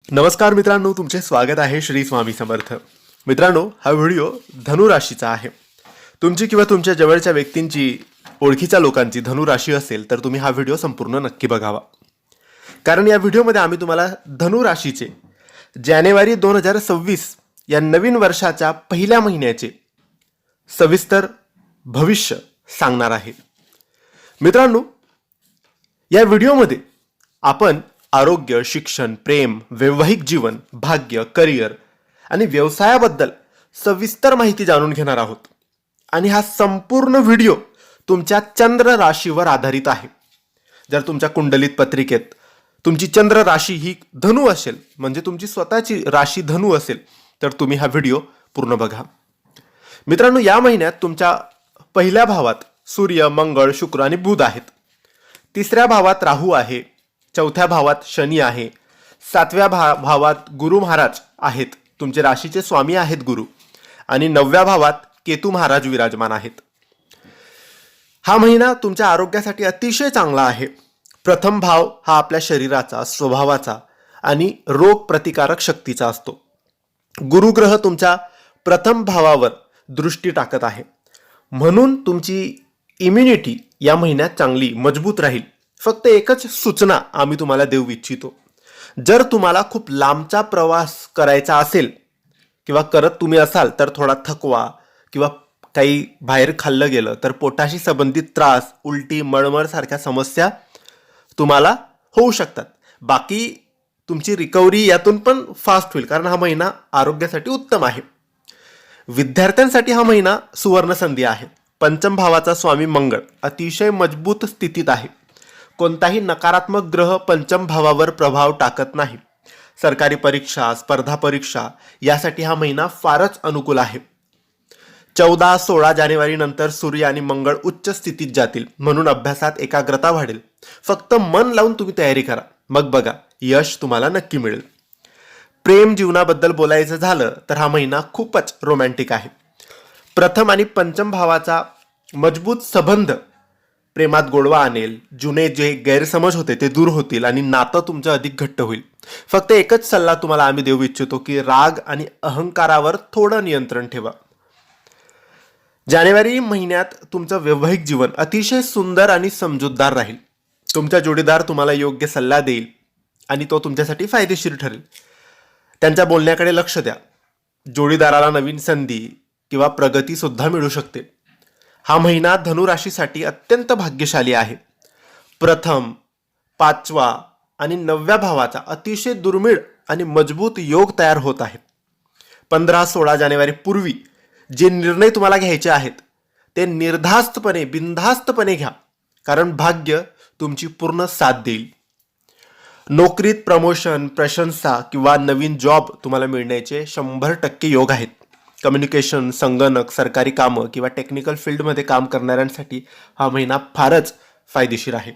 नमस्कार मित्रांनो, तुमचे स्वागत आहे श्री स्वामी समर्थ. मित्रांनो, हा व्हिडिओ धनुराशीचा आहे. तुमची किंवा तुमच्या जवळच्या व्यक्तींची, ओळखीच्या लोकांची धनुराशी असेल तर तुम्ही हा व्हिडिओ संपूर्ण नक्की बघावा. कारण या व्हिडिओमध्ये आम्ही तुम्हाला धनुराशीचे जानेवारी 2026 या नवीन वर्षाच्या पहिल्या महिन्याचे सविस्तर भविष्य सांगणार आहे. मित्रांनो, या व्हिडिओमध्ये आपण आरोग्य, शिक्षण, प्रेम, वैवाहिक जीवन, भाग्य, करिअर आणि व्यवसायाबद्दल सविस्तर माहिती जाणून घेणार आहोत. आणि हा संपूर्ण व्हिडिओ तुमच्या चंद्र राशीवर आधारित आहे. जर तुमच्या कुंडलीत पत्रिकेत तुमची चंद्र राशी ही धनु असेल, म्हणजे तुमची स्वतःची राशी धनु असेल, तर तुम्ही हा व्हिडिओ पूर्ण बघा. मित्रांनो, या महिन्यात तुमच्या पहिल्या भावात सूर्य, मंगळ, शुक्र आणि बुध आहेत. तिसऱ्या भावात राहू आहे. चौथ्या भावात शनी आहे. सातव्या भावात गुरु महाराज आहेत, तुमचे राशीचे स्वामी आहेत गुरु. आणि 9व्या भावात केतू महाराज विराजमान आहेत. हा महिना तुमच्या आरोग्यासाठी अतिशय चांगला आहे. प्रथम भाव हा आपल्या शरीराचा, स्वभावाचा आणि रोग प्रतिकारक शक्तीचा असतो. गुरुग्रह तुमच्या प्रथम भावावर दृष्टी टाकत आहे, म्हणून तुमची इम्युनिटी या महिन्यात चांगली मजबूत राहील. फक्त एकच सूचना आम्ही तुम्हाला देऊ इच्छितो. जर तुम्हाला खूप लांबचा प्रवास करायचा असेल किंवा करत तुम्ही असाल तर थोडा थकवा किंवा काही बाहेर खाल्लं गेलं तर पोटाशी संबंधित त्रास, उलटी, मळमळ सारख्या समस्या तुम्हाला होऊ शकतात. बाकी तुमची रिकव्हरी यातून पण फास्ट होईल, कारण हा महिना आरोग्यासाठी उत्तम आहे. विद्यार्थ्यांसाठी हा महिना सुवर्ण संधी आहे. पंचम भावाचा स्वामी मंगळ अतिशय मजबूत स्थितीत आहे. कोणताही नकारात्मक ग्रह पंचम भावावर प्रभाव टाकत नाही. सरकारी परीक्षा, स्पर्धा परीक्षा यासाठी हा महिना फारच अनुकूल आहे. 14-16 जानेवारी नंतर सूर्य आणि मंगळ उच्च स्थितीत जातील, म्हणून अभ्यासात एकाग्रता वाढेल. फक्त मन लावून तुम्ही तयारी करा, मग बघा यश तुम्हाला नक्की मिळेल. प्रेम जीवनाबद्दल बोलायचं झालं तर हा महिना खूपच रोमॅन्टिक आहे. प्रथम आणि पंचम भावाचा मजबूत संबंध प्रेमात गोडवा आणेल. जुने जे गैरसमज होते ते दूर होतील आणि नातं तुमचं अधिक घट्ट होईल. फक्त एकच सल्ला तुम्हाला आम्ही देऊ इच्छितो की राग आणि अहंकारावर थोडं नियंत्रण ठेवा. जानेवारी महिन्यात तुमचं वैवाहिक जीवन अतिशय सुंदर आणि समजूतदार राहील. तुमचा जोडीदार तुम्हाला योग्य सल्ला देईल आणि तो तुमच्यासाठी फायदेशीर ठरेल. त्यांच्या बोलण्याकडे लक्ष द्या. जोडीदाराला नवीन संधी किंवा प्रगती सुद्धा मिळू शकते. हा महिना धनुराशीसाठी अत्यंत भाग्यशाली आहे. प्रथम, 5व्या आणि 9व्या भावाचा अतिशय दुर्मिळ आणि मजबूत योग तयार होत आहेत. 15-16 जानेवारी पूर्वी जे निर्णय तुम्हाला घ्यायचे आहेत ते निर्धास्तपणे, बिनधास्तपणे घ्या, कारण भाग्य तुमची पूर्ण साथ देईल. नोकरीत प्रमोशन, प्रशंसा किंवा नवीन जॉब तुम्हाला मिळण्याचे 100% योग आहेत. कम्युनिकेशन, संगणक, सरकारी कामं किंवा टेक्निकल फील्डमध्ये काम करणाऱ्यांसाठी हा महिना फारच फायदेशीर आहे.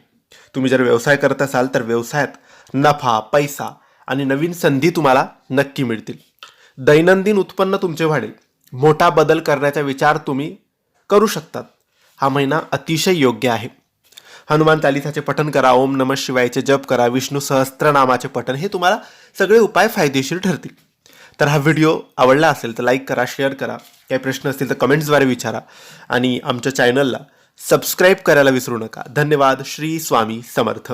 तुम्ही जर व्यवसाय करत असाल तर व्यवसायात नफा, पैसा आणि नवीन संधी तुम्हाला नक्की मिळतील. दैनंदिन उत्पन्न तुमचे वाढेल. मोठा बदल करण्याचा विचार तुम्ही करू शकतात. हा महिना अतिशय योग्य आहे. हनुमान चालिसाचे पठण करा, ओम नमः शिवायचे जप करा, विष्णू सहस्त्रनामाचे पठण, हे तुम्हाला सगळे उपाय फायदेशीर ठरतील. तर हा व्हिडिओ आवडला असेल तर लाईक करा, शेअर करा. काही प्रश्न असतील तर कमेंट्सद्वारे विचारा आणि आमच्या चॅनलला सबस्क्राईब करायला विसरू नका. धन्यवाद. श्री स्वामी समर्थ.